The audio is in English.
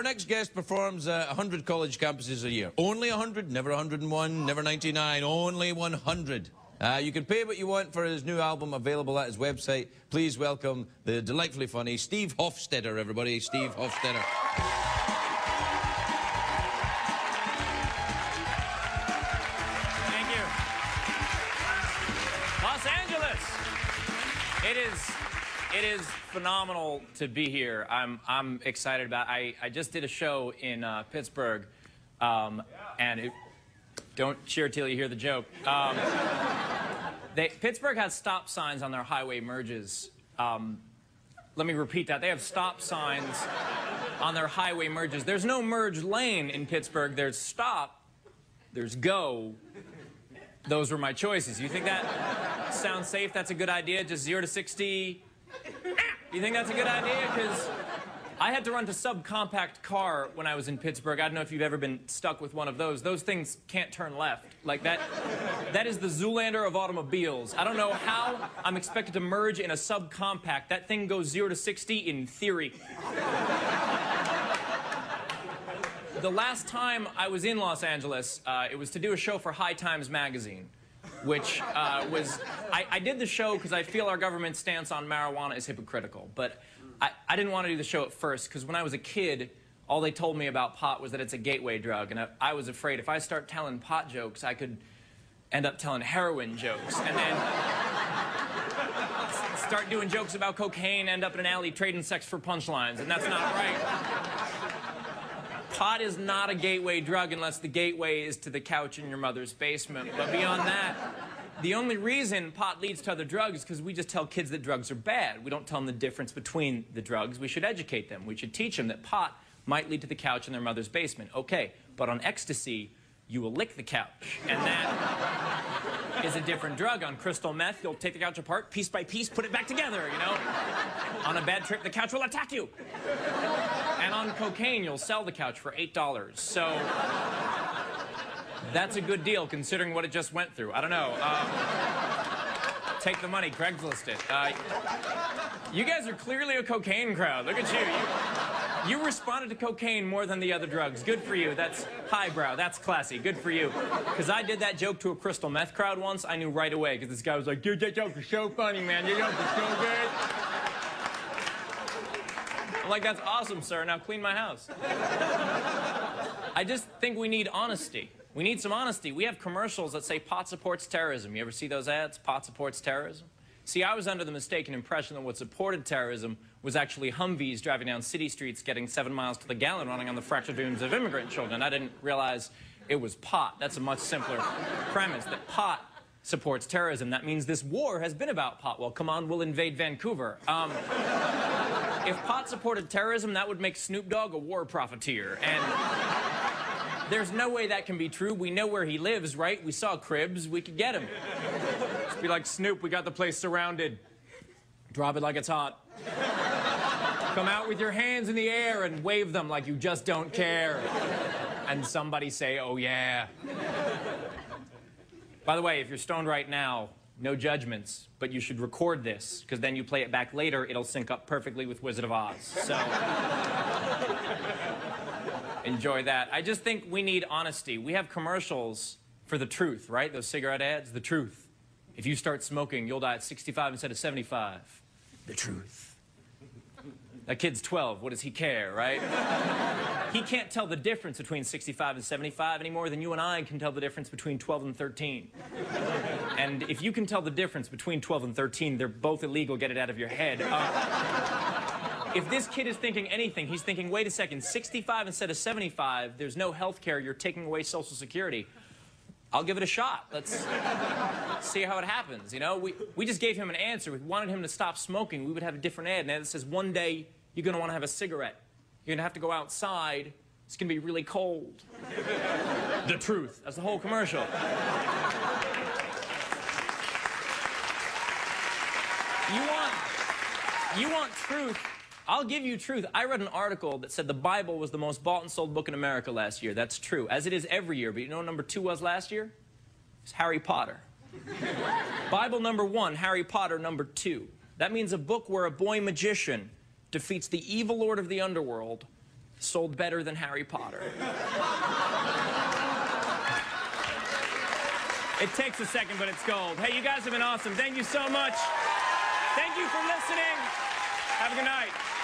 next guest performs 100 college campuses a year. Only 100, never 101, never 99, only 100. You can pay what you want for his new album, available at his website. Please welcome the delightfully funny Steve Hofstetter, everybody. Steve Hofstetter. Thank you. Los Angeles. It is phenomenal to be here. I'm excited about it. I just did a show in Pittsburgh, and don't cheer till you hear the joke. Pittsburgh has stop signs on their highway merges. Let me repeat that. They have stop signs on their highway merges. There's no merge lane in Pittsburgh. There's stop, there's go. Those were my choices. You think that sounds safe? That's a good idea? Just 0 to 60? You think that's a good idea? Because I had to run to subcompact car when I was in Pittsburgh. I don't know if you've ever been stuck with one of those. Those things can't turn left. Like that is the Zoolander of automobiles. I don't know how I'm expected to merge in a subcompact. That thing goes 0 to 60 in theory. The last time I was in Los Angeles, it was to do a show for High Times magazine, which I did the show because I feel our government's stance on marijuana is hypocritical. But I didn't want to do the show at first because when I was a kid, all they told me about pot was that it's a gateway drug. And I was afraid if I start telling pot jokes, I could end up telling heroin jokes. And then start doing jokes about cocaine, end up in an alley trading sex for punchlines. And that's not right. Pot is not a gateway drug unless the gateway is to the couch in your mother's basement. But beyond that, the only reason pot leads to other drugs is because we just tell kids that drugs are bad. We don't tell them the difference between the drugs. We should educate them. We should teach them that pot might lead to the couch in their mother's basement. Okay, but on ecstasy, you will lick the couch. And that is a different drug. On crystal meth, you'll take the couch apart, piece by piece, put it back together, you know? On a bad trip, the couch will attack you. And on cocaine, you'll sell the couch for $8. So that's a good deal considering what it just went through. I don't know. Take the money, Craigslist it. You guys are clearly a cocaine crowd. Look at you. You responded to cocaine more than the other drugs. Good for you. That's highbrow. That's classy. Good for you. Because I did that joke to a crystal meth crowd once. I knew right away because this guy was like, dude, that joke was so funny, man. Your joke was so good. I'm like, that's awesome, sir. Now clean my house. I just think we need honesty. We need some honesty. We have commercials that say pot supports terrorism. You ever see those ads? Pot supports terrorism? See, I was under the mistaken impression that what supported terrorism was actually Humvees driving down city streets getting 7 miles to the gallon running on the fractured dreams of immigrant children. I didn't realize it was pot. That's a much simpler premise, that pot supports terrorism. That means this war has been about pot. Well, come on, we'll invade Vancouver. If pot supported terrorism, that would make Snoop Dogg a war profiteer. And there's no way that can be true. We know where he lives, right? We saw Cribs. We could get him. Just be like, Snoop, we got the place surrounded. Drop it like it's hot. Come out with your hands in the air and wave them like you just don't care. And somebody say, oh, yeah. By the way, if you're stoned right now, no judgments, but you should record this, because then you play it back later, it'll sync up perfectly with Wizard of Oz. So enjoy that. I just think we need honesty. We have commercials for the truth, right? Those cigarette ads, the truth. If you start smoking, you'll die at 65 instead of 75. The truth. That kid's 12. What does he care, right? He can't tell the difference between 65 and 75 any more than you and I can tell the difference between 12 and 13. And if you can tell the difference between 12 and 13, they're both illegal. Get it out of your head. If this kid is thinking anything, he's thinking, wait a second, 65 instead of 75, there's no health care, you're taking away Social Security. I'll give it a shot. Let's see how it happens, you know? We just gave him an answer. We wanted him to stop smoking. We would have a different ad. And that says, one day, you're going to want to have a cigarette. You're going to have to go outside. It's going to be really cold. The truth. That's the whole commercial. You want truth? I'll give you truth. I read an article that said the Bible was the most bought and sold book in America last year. That's true, as it is every year. But you know what number 2 was last year? It's Harry Potter. Bible number 1, Harry Potter number 2. That means a book where a boy magician defeats the evil lord of the underworld sold better than Harry Potter. It takes a second, but it's gold. Hey, you guys have been awesome. Thank you so much. Thank you for listening. Have a good night.